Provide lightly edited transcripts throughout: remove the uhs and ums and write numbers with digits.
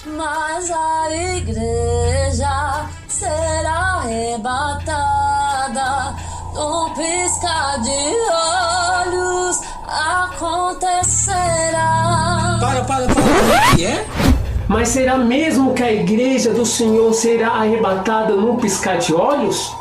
mas a igreja será arrebatada num piscar de olhos. Acontecerá. Para, que é? Mas será mesmo que a igreja do Senhor será arrebatada num piscar de olhos?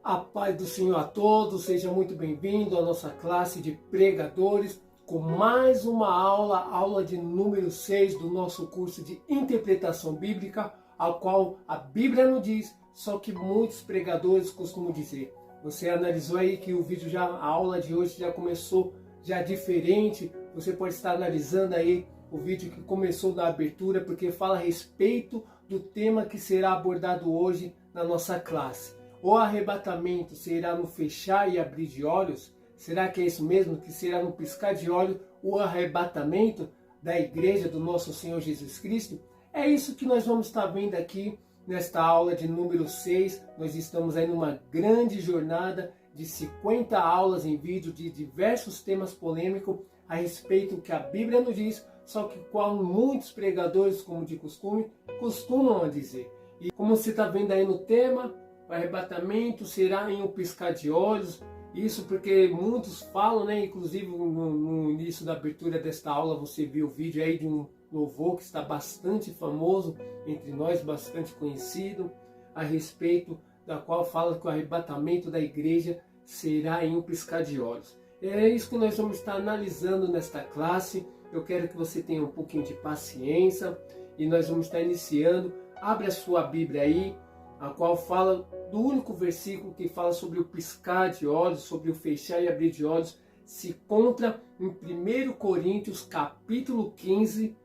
A paz do Senhor a todos, seja muito bem-vindo à nossa classe de pregadores com mais uma aula de número 6 do nosso curso de interpretação bíblica, ao qual a Bíblia não diz, só que muitos pregadores costumam dizer. Você analisou aí que a aula de hoje já começou já diferente. Você pode estar analisando aí o vídeo que começou na abertura, porque fala a respeito do tema que será abordado hoje na nossa classe. O arrebatamento será no fechar e abrir de olhos? Será que é isso mesmo, que será no piscar de olhos o arrebatamento da igreja do nosso Senhor Jesus Cristo? É isso que nós vamos estar vendo aqui nesta aula de número 6. Nós estamos aí numa grande jornada de 50 aulas em vídeo de diversos temas polêmicos a respeito do que a Bíblia nos diz, só que qual muitos pregadores, como de costume, costumam dizer. E como você está vendo aí no tema, o arrebatamento será em um piscar de olhos. Isso porque muitos falam, né? Inclusive no início da abertura desta aula você viu o vídeo aí de um louvor que está bastante famoso entre nós, bastante conhecido, a respeito da qual fala que o arrebatamento da igreja será em um piscar de olhos. É isso que nós vamos estar analisando nesta classe. Eu quero que você tenha um pouquinho de paciência e nós vamos estar iniciando. Abre a sua Bíblia aí, a qual fala do único versículo que fala sobre o piscar de olhos, sobre o fechar e abrir de olhos, se encontra em 1 Coríntios capítulo 15,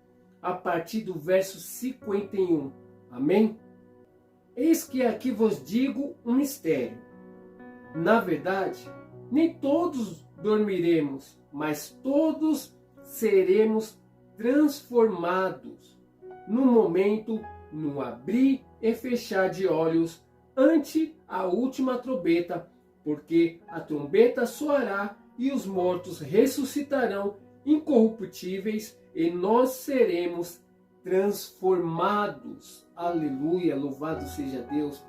a partir do verso 51. Amém? Eis que aqui vos digo um mistério. Na verdade, nem todos dormiremos, mas todos seremos transformados no momento, no abrir e fechar de olhos, ante a última trombeta, porque a trombeta soará e os mortos ressuscitarão incorruptíveis e nós seremos transformados. Aleluia, louvado seja Deus.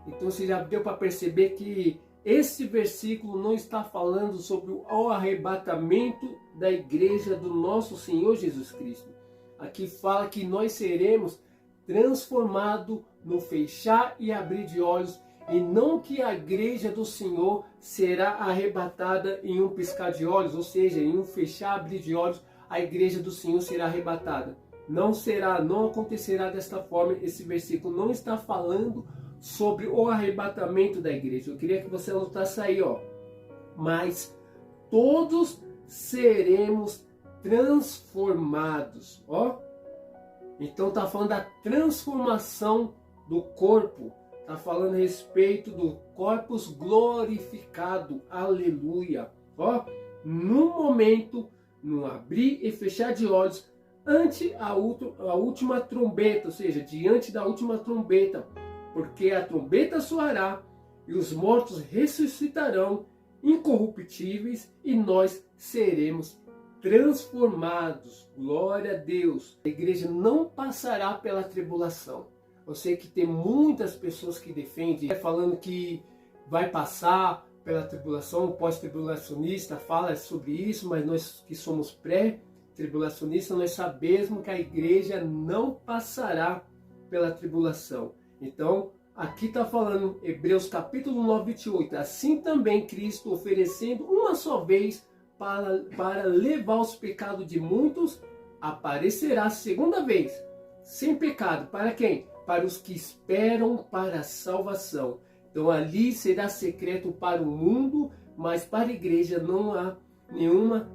Então você já deu para perceber que esse versículo não está falando sobre o arrebatamento da igreja do nosso Senhor Jesus Cristo. Aqui fala que nós seremos transformados no fechar e abrir de olhos, e não que a igreja do Senhor será arrebatada em um piscar de olhos, ou seja, em um fechar e abrir de olhos, a igreja do Senhor será arrebatada. Não será, não acontecerá desta forma. Esse versículo não está falando sobre o arrebatamento da igreja. Eu queria que você anotasse aí, ó. Mas todos seremos transformados, ó. Então está falando da transformação do corpo. Está falando a respeito do corpus glorificado. Aleluia. Ó, no momento, no abrir e fechar de olhos, ante a última trombeta, ou seja, diante da última trombeta, porque a trombeta soará e os mortos ressuscitarão incorruptíveis e nós seremos transformados. Glória a Deus. A igreja não passará pela tribulação. Eu sei que tem muitas pessoas que defendem, falando que vai passar pela tribulação. O pós-tribulacionista fala sobre isso, mas nós que somos pré-tribulacionistas, nós sabemos que a igreja não passará pela tribulação. Então, aqui está falando Hebreus capítulo 9, 28. Assim também Cristo, oferecendo uma só vez para levar os pecados de muitos, aparecerá segunda vez, sem pecado. Para quem? Para os que esperam para a salvação. Então ali será secreto para o mundo, mas para a igreja não há nenhuma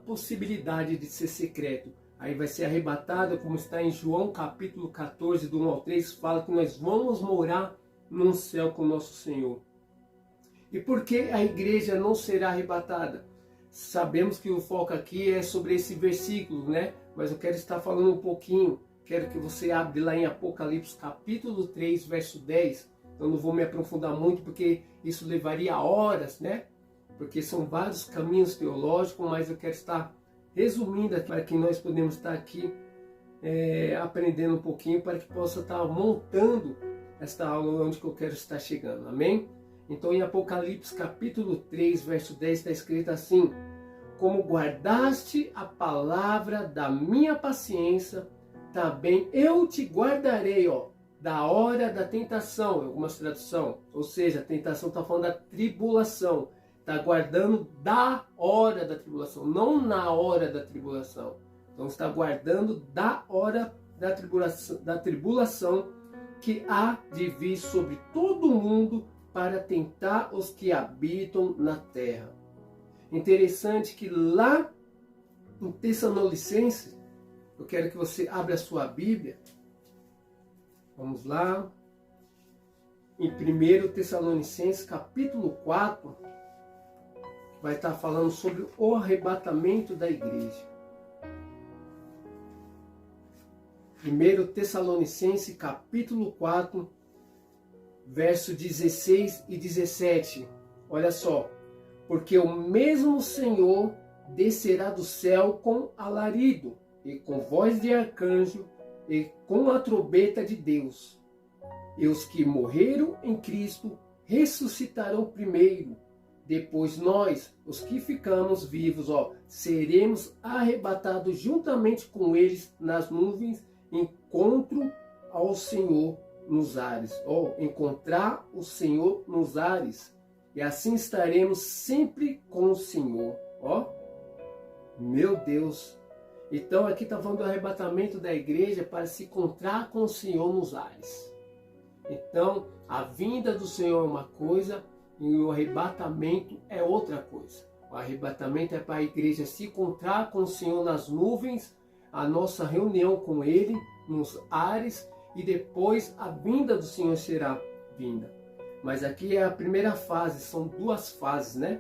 possibilidade de ser secreto. Aí vai ser arrebatada, como está em João capítulo 14, do 1 ao 3, fala que nós vamos morar no céu com o nosso Senhor. E por que a igreja não será arrebatada? Sabemos que o foco aqui é sobre esse versículo, né? Mas eu quero estar falando um pouquinho. Quero que você abra lá em Apocalipse capítulo 3, verso 10. Eu não vou me aprofundar muito porque isso levaria horas, né? Porque são vários caminhos teológicos, mas eu quero estar resumindo aqui, para que nós podemos estar aqui aprendendo um pouquinho, para que possa estar montando esta aula onde que eu quero estar chegando, amém? Então em Apocalipse capítulo 3, verso 10 está escrito assim: como guardaste a palavra da minha paciência, também eu te guardarei, da hora da tentação, em algumas traduções. Ou seja, a tentação está falando da tribulação. Está guardando da hora da tribulação, não na hora da tribulação. Então está guardando da hora da tribulação que há de vir sobre todo o mundo para tentar os que habitam na terra. Interessante que lá em Tessalonicenses, eu quero que você abra a sua Bíblia. Vamos lá. Em 1 Tessalonicenses capítulo 4, vai estar falando sobre o arrebatamento da igreja. 1 Tessalonicenses capítulo 4, verso 16 e 17. Olha só. Porque o mesmo Senhor descerá do céu com alarido, e com voz de arcanjo, e com a trombeta de Deus. E os que morreram em Cristo ressuscitarão primeiro. Depois nós, os que ficamos vivos, seremos arrebatados juntamente com eles nas nuvens, encontro ao Senhor nos ares. Encontrar o Senhor nos ares. E assim estaremos sempre com o Senhor. Meu Deus. Então aqui está falando do arrebatamento da igreja para se encontrar com o Senhor nos ares. Então a vinda do Senhor é uma coisa e o arrebatamento é outra coisa. O arrebatamento é para a igreja se encontrar com o Senhor nas nuvens, a nossa reunião com Ele nos ares, e depois a vinda do Senhor será vinda. Mas aqui é a primeira fase, são duas fases, né?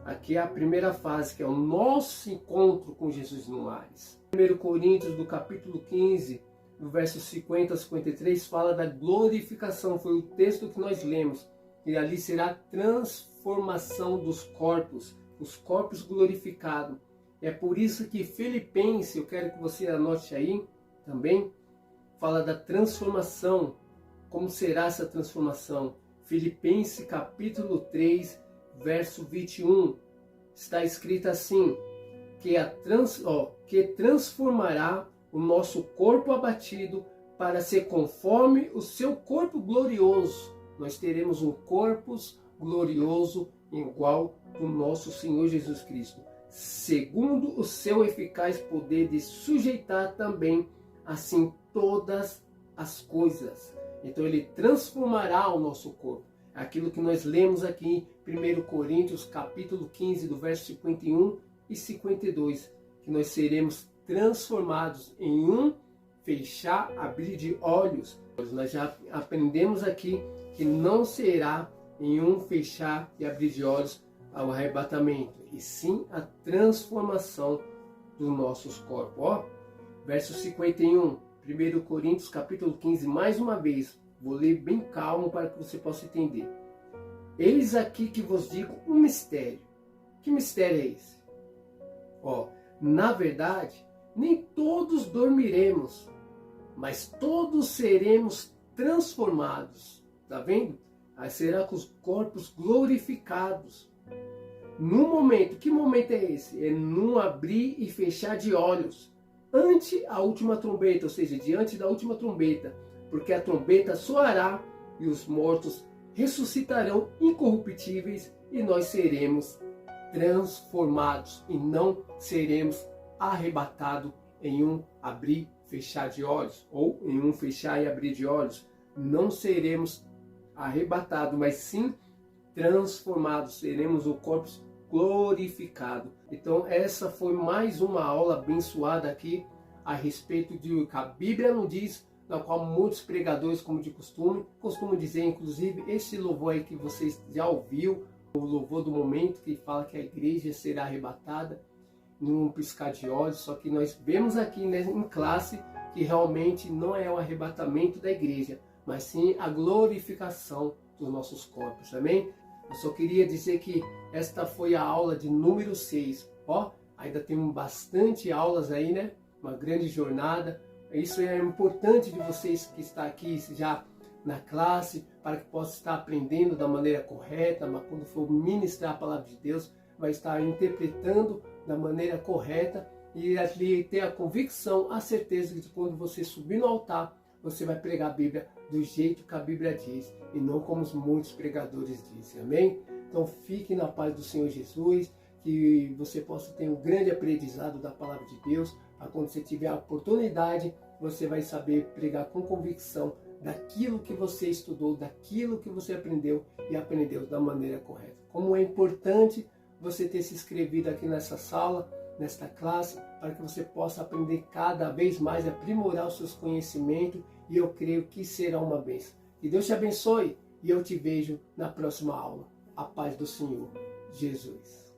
Aqui é a primeira fase, que é o nosso encontro com Jesus no ares. 1 Coríntios, do capítulo 15, do verso 50 a 53, fala da glorificação. Foi o texto que nós lemos. E ali será a transformação dos corpos, os corpos glorificados. É por isso que Filipenses, eu quero que você anote aí também, fala da transformação. Como será essa transformação? Filipenses capítulo 3, verso 21, está escrito assim, que transformará o nosso corpo abatido para ser conforme o seu corpo glorioso. Nós teremos um corpo glorioso igual do nosso Senhor Jesus Cristo, segundo o seu eficaz poder de sujeitar também assim todas as coisas. Então ele transformará o nosso corpo. Aquilo que nós lemos aqui em 1 Coríntios capítulo 15, do verso 51 e 52, que nós seremos transformados em um fechar, abrir de olhos. Nós já aprendemos aqui que não será em um fechar e abrir de olhos ao arrebatamento, e sim a transformação dos nossos corpos. Verso 51, 1 Coríntios capítulo 15, mais uma vez, vou ler bem calmo para que você possa entender. Eis aqui que vos digo um mistério. Que mistério é esse? Na verdade, nem todos dormiremos, mas todos seremos transformados. Tá vendo? Aí será com os corpos glorificados. No momento, que momento é esse? É num abrir e fechar de olhos, ante a última trombeta, ou seja, diante da última trombeta, porque a trombeta soará e os mortos ressuscitarão incorruptíveis e nós seremos transformados e não seremos arrebatados em um abrir e fechar de olhos, ou em um fechar e abrir de olhos. Não seremos arrebatados, mas sim transformados, seremos o corpo glorificado. Então essa foi mais uma aula abençoada aqui a respeito de que a Bíblia não diz, na qual muitos pregadores, como de costume, costumam dizer, inclusive esse louvor aí que vocês já ouviu, o louvor do momento, que fala que a igreja será arrebatada num piscar de olhos. Só que nós vemos aqui, né, em classe, que realmente não é o arrebatamento da igreja, mas sim a glorificação dos nossos corpos, amém? Eu só queria dizer que esta foi a aula de número 6, Ainda tem bastante aulas aí, né? Uma grande jornada. Isso é importante de vocês que estão aqui já na classe, para que possa estar aprendendo da maneira correta, mas quando for ministrar a palavra de Deus, vai estar interpretando da maneira correta e ali ter a convicção, a certeza de que quando você subir no altar, você vai pregar a Bíblia do jeito que a Bíblia diz e não como muitos pregadores dizem, amém? Então fique na paz do Senhor Jesus, que você possa ter um grande aprendizado da palavra de Deus, para quando você tiver a oportunidade, você vai saber pregar com convicção daquilo que você estudou, daquilo que você aprendeu e aprendeu da maneira correta. Como é importante você ter se inscrevido aqui nessa sala, nesta classe, para que você possa aprender cada vez mais, aprimorar os seus conhecimentos, e eu creio que será uma bênção. Que Deus te abençoe e eu te vejo na próxima aula. A paz do Senhor Jesus.